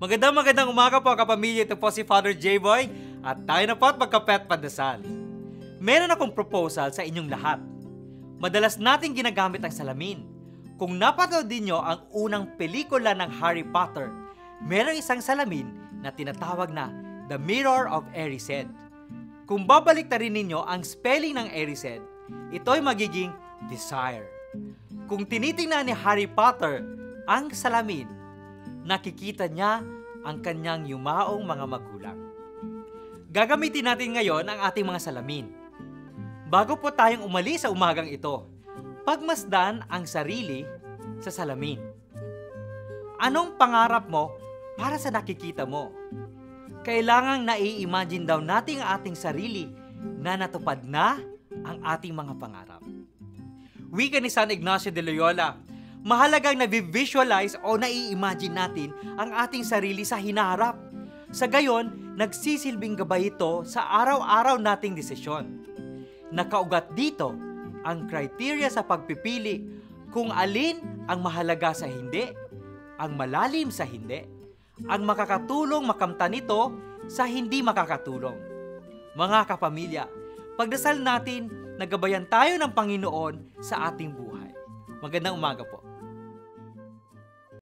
Magandang umaga po kapamilya. Ito po si Father J-Boy at tayo na po at magkapet pandasal. Meron akong proposal sa inyong lahat. Madalas nating ginagamit ang salamin. Kung napanood din nyo ang unang pelikula ng Harry Potter, merong isang salamin na tinatawag na The Mirror of Erised. Kung babalik na rin ninyo ang spelling ng Erised, ito'y magiging desire. Kung tinitingnan ni Harry Potter ang salamin, nakikita niya ang kanyang yumaong mga magulang. Gagamitin natin ngayon ang ating mga salamin. Bago po tayong umalis sa umagang ito, pagmasdan ang sarili sa salamin. Anong pangarap mo para sa nakikita mo? Kailangang nai-imagine daw natin ang ating sarili na natupad na ang ating mga pangarap. Wika ni San Ignacio de Loyola, mahalagang na-visualize o nai-imagine natin ang ating sarili sa hinaharap. Sa gayon, nagsisilbing gabay ito sa araw-araw nating desisyon. Nakaugat dito ang kriteria sa pagpipili kung alin ang mahalaga sa hindi, ang malalim sa hindi, ang makakatulong makamtan ito sa hindi makakatulong. Mga kapamilya, pagdasal natin na gabayan tayo ng Panginoon sa ating buhay. Magandang umaga po.